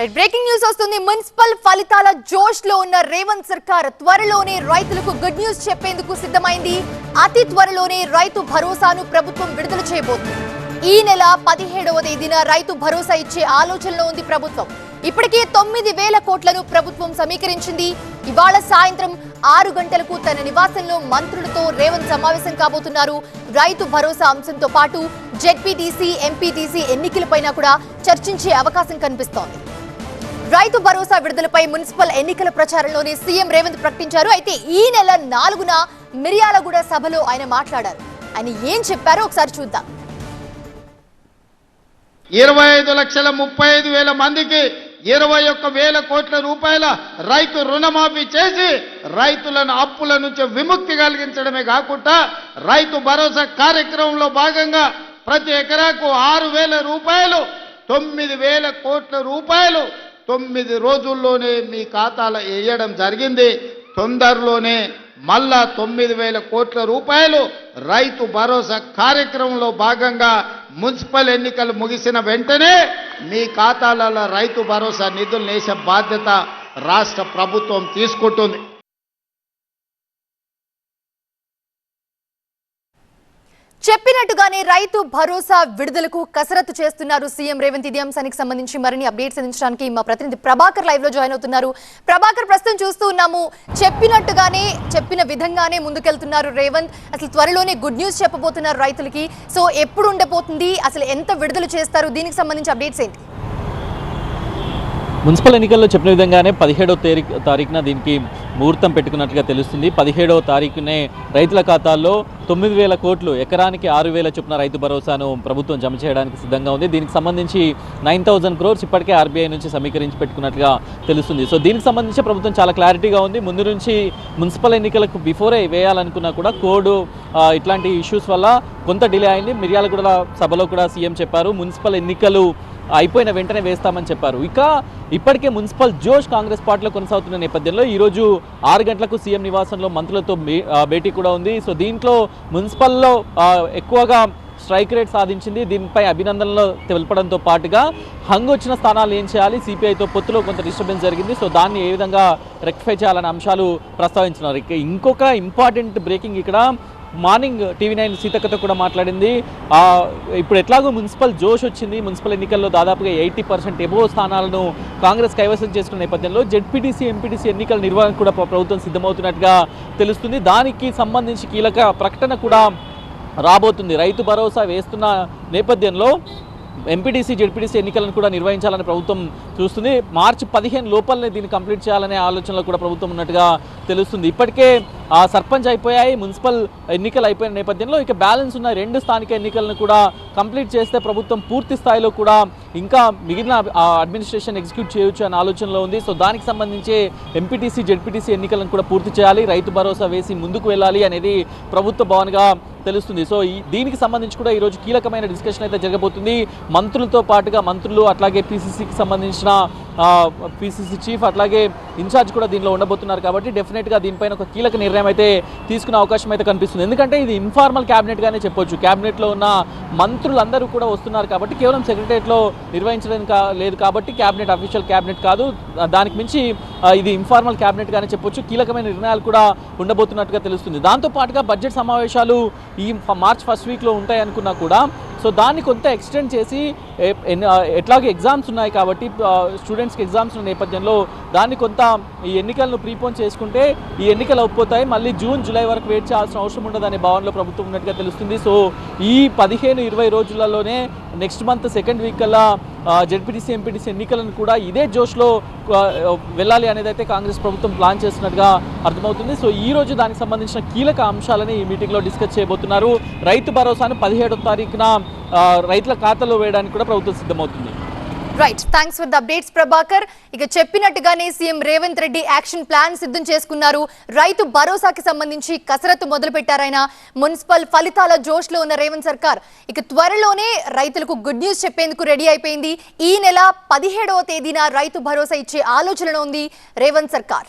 Breaking news వస్తుంది. Municipal ఫలితాల జోష్ లో ఉన్న రేవంత్ సర్కార్ త్వరలోనే రైతులకు గుడ్ న్యూస్ చెప్పేందుకు సిద్ధమైంది. అతి త్వరలోనే రైతు భరోసాను ప్రభుత్వం విడుదల చేయబోతుంది. ఈ నెల 17వ తేదీన రైతు భరోసా ఇచ్చే ఆలోచనలో ఉంది ప్రభుత్వం. ఇప్పటికే 9,000 కోట్లను ప్రభుత్వం సమీకరించింది. ఇవాళ సాయంత్రం 6 గంటలకు తన నివాసంలో మంత్రులతో రేవంత్ సమావేశం కాబోతున్నారు. రైతు భరోసా అంశంతో పాటు జెడ్పీటీసీ, ఎంపీటీసీ ఎన్నికలపైన కూడా చర్చించే అవకాశం కనిపిస్తోంది. రైతు భరోసా విడుదలపై మున్సిపల్ ఎన్నికల ప్రచారంలోనే సీఎం రేవంత్ ప్రకటించారు. అయితే ఈ నెల 4న మిర్యాలగూడ సభలో ఆయన మాట్లాడారు. ఆయన ఏం చెప్పారో ఒకసారి చూద్దాం. 25,35,000 మందికి 21,000 కోట్ల రూపాయల రైతు రుణమాఫీ చేసి రైతులను అప్పుల నుంచి విముక్తి కలిగించడమే కాకుండా రైతు భరోసా కార్యక్రమంలో భాగంగా ప్రతి ఎకరాకు 6,000 రూపాయలు, 9,000 కోట్ల రూపాయలు 9 రోజుల్లోనే మీ ఖాతాలో వేయడం జరిగింది. తొందరలోనే మళ్ళా 9,000 కోట్ల రూపాయలు రైతు భరోసా కార్యక్రమంలో భాగంగా మున్సిపల్ ఎన్నికలు ముగిసిన వెంటనే మీ ఖాతాలలో రైతు భరోసా నిధులు వేసే బాధ్యత రాష్ట్ర ప్రభుత్వం తీసుకుంటుంది. చెప్పినట్టుగానే రైతు భరోసా విడుదలకు కసరత్తు చేస్తున్నారు సీఎం రేవంత్. ఇదే అంశానికి సంబంధించి మరిన్ని అప్డేట్స్ అందించడానికి మా ప్రతినిధి ప్రభాకర్ లైవ్ లో జాయిన్ అవుతున్నారు. ప్రభాకర్, ప్రస్తుతం చూస్తూ ఉన్నాము, చెప్పిన విధంగానే ముందుకెళ్తున్నారు రేవంత్. అసలు త్వరలోనే గుడ్ న్యూస్ చెప్పబోతున్నారు రైతులకి. సో ఎప్పుడు ఉండబోతుంది, అసలు ఎంత విడుదల చేస్తారు, దీనికి సంబంధించి అప్డేట్స్ ఏంటి? మున్సిపల్ ఎన్నికల్లో చెప్పిన విధంగానే 17వ తారీఖున దీనికి ముహూర్తం పెట్టుకున్నట్టుగా తెలుస్తుంది. 17వ తారీఖునే రైతుల ఖాతాల్లో 9,000 కోట్లు, ఎకరానికి 6,000 చొప్పున రైతు భరోసాను ప్రభుత్వం జమ చేయడానికి సిద్ధంగా ఉంది. దీనికి సంబంధించి 9,000 crores ఇప్పటికే ఆర్బీఐ నుంచి సమీకరించి పెట్టుకున్నట్టుగా తెలుస్తుంది. సో దీనికి సంబంధించి ప్రభుత్వం చాలా క్లారిటీగా ఉంది. ముందు నుంచి మున్సిపల్ ఎన్నికలకు బిఫోరే వేయాలనుకున్నా కూడా కోడ్ ఇట్లాంటి ఇష్యూస్ వల్ల కొంత డిలే అయింది. మిర్యాలగూడ సభలో కూడా సీఎం చెప్పారు, మున్సిపల్ ఎన్నికలు అయిపోయిన వెంటనే వేస్తామని చెప్పారు. ఇప్పటికే మున్సిపల్ జోష్ కాంగ్రెస్ పార్టీలో కొనసాగుతున్న నేపథ్యంలో ఈరోజు 6 గంటలకు సీఎం నివాసంలో మంత్రులతో భేటీ కూడా ఉంది. సో దీంట్లో మున్సిపల్లో ఎక్కువగా స్ట్రైక్ రేట్ సాధించింది. దీనిపై అభినందనలు తెలపడంతో పాటుగా హంగ్ వచ్చిన స్థానాలు ఏం చేయాలి, సిపిఐతో పొత్తులో కొంత డిస్టర్బెన్స్ జరిగింది, సో దాన్ని ఏ విధంగా రెక్టిఫై చేయాలనే అంశాలు ప్రస్తావించినారు. ఇంకొక ఇంపార్టెంట్ బ్రేకింగ్ ఇక్కడ మార్నింగ్ టీవీ9 సీతక్కతో కూడా మాట్లాడింది. ఇప్పుడు ఎట్లాగో మున్సిపల్ జోష్ వచ్చింది, మున్సిపల్ ఎన్నికల్లో దాదాపుగా 80% ఎబో స్థానాలను కాంగ్రెస్ కైవసం చేసుకున్న నేపథ్యంలో జెడ్పీటీసీ, ఎంపీటీసీ ఎన్నికల నిర్వహణకు కూడా ప్రభుత్వం సిద్ధమవుతున్నట్టుగా తెలుస్తుంది. దానికి సంబంధించి కీలక ప్రకటన కూడా రాబోతుంది. రైతు భరోసా వేస్తున్న నేపథ్యంలో ఎంపీటీసీ, జెడ్పీటీసీ ఎన్నికలను కూడా నిర్వహించాలని ప్రభుత్వం చూస్తుంది. మార్చి 15 లోపలనే దీన్ని కంప్లీట్ చేయాలనే ఆలోచనలో కూడా ప్రభుత్వం ఉన్నట్టుగా తెలుస్తుంది. ఇప్పటికే సర్పంచ్ అయిపోయాయి, మున్సిపల్ ఎన్నికలు అయిపోయిన నేపథ్యంలో ఇక బ్యాలెన్స్ ఉన్న 2 స్థానిక ఎన్నికలను కూడా కంప్లీట్ చేస్తే ప్రభుత్వం పూర్తి స్థాయిలో కూడా ఇంకా మిగిలిన అడ్మినిస్ట్రేషన్ ఎగ్జిక్యూట్ చేయొచ్చు అనే ఆలోచనలో ఉంది. సో దానికి సంబంధించి ఎంపీటీసీ, జెడ్పీటీసీ ఎన్నికలను కూడా పూర్తి చేయాలి, రైతు భరోసా వేసి ముందుకు వెళ్ళాలి అనేది ప్రభుత్వ భవన్గా తెలుస్తుంది. సో దీనికి సంబంధించి కూడా ఈరోజు కీలకమైన డిస్కషన్ అయితే జరగబోతుంది. మంత్రులతో పాటుగా మంత్రులు, అట్లాగే పీసీసీకి సంబంధించిన పీసీసీ చీఫ్, అట్లాగే ఇన్ఛార్జ్ కూడా దీనిలో ఉండబోతున్నారు. కాబట్టి డెఫినెట్గా దీనిపైన ఒక కీలక నిర్ణయం అయితే తీసుకునే అవకాశం అయితే కనిపిస్తుంది. ఎందుకంటే ఇది ఇన్ఫార్మల్ క్యాబినెట్గానే చెప్పొచ్చు. క్యాబినెట్లో ఉన్న మంత్రులందరూ కూడా వస్తున్నారు కాబట్టి కేవలం సెక్రటరియట్లో నిర్వహించడం లేదు కాబట్టి క్యాబినెట్ అఫీషియల్ క్యాబినెట్ కాదు. దానికి మించి ఇది ఇన్ఫార్మల్ క్యాబినెట్గానే చెప్పొచ్చు. కీలకమైన నిర్ణయాలు కూడా ఉండబోతున్నట్టుగా తెలుస్తుంది. దాంతోపాటుగా బడ్జెట్ సమావేశాలు ఈ మార్చ్ 1st వీక్లో ఉంటాయి అనుకున్నా కూడా సో దాన్ని కొంత ఎక్స్టెండ్ చేసి ఎట్లాగే ఎగ్జామ్స్ ఉన్నాయి కాబట్టి స్టూడెంట్స్కి ఎగ్జామ్స్ ఉన్న నేపథ్యంలో దాన్ని కొంత ఈ ఎన్నికలను ప్రీపోన్ చేసుకుంటే ఈ ఎన్నికలు అయిపోతాయి, మళ్ళీ జూన్, జూలై వరకు వెయిట్ చేయాల్సిన అవసరం ఉండదనే భావనలో ప్రభుత్వం ఉన్నట్టుగా తెలుస్తుంది. సో ఈ 15-20 రోజులలోనే నెక్స్ట్ మంత్ 2nd వీక్ కల్లా జెడ్పీటీసీ, ఎంపీటీసీ ఎన్నికలను కూడా ఇదే జోష్లో వెళ్ళాలి అనేది అయితే కాంగ్రెస్ ప్రభుత్వం ప్లాన్ చేస్తున్నట్టుగా అర్థమవుతుంది. సో ఈ రోజు దానికి సంబంధించిన కీలక అంశాలని ఈ మీటింగ్లో డిస్కస్ చేయబోతున్నారు. రైతు భరోసాను 17వ తారీఖున రైతుల ఖాతాలో వేయడానికి కూడా ప్రభుత్వం సిద్ధమవుతుంది. Right, thanks for the updates Prabhakar. ఇక చెప్పినట్టుగానే CM Revanth Reddy action plan సిద్ధం చేసుకున్నారు. రైతు భరోసాకి సంబంధించి కసరత్తు మొదలు పెట్టారాయన. మున్సిపల్ ఫలితాల జోష్ లో ఉన్న రేవంత్ సర్కార్ ఇక త్వరలోనే రైతులకు గుడ్ న్యూస్ చెప్పేందుకు రెడీ అయిపోయింది. ఈ నెల 17వ తేదీన రైతు భరోసా ఇచ్చే ఆలోచనలో ఉంది రేవంత్ సర్కార్.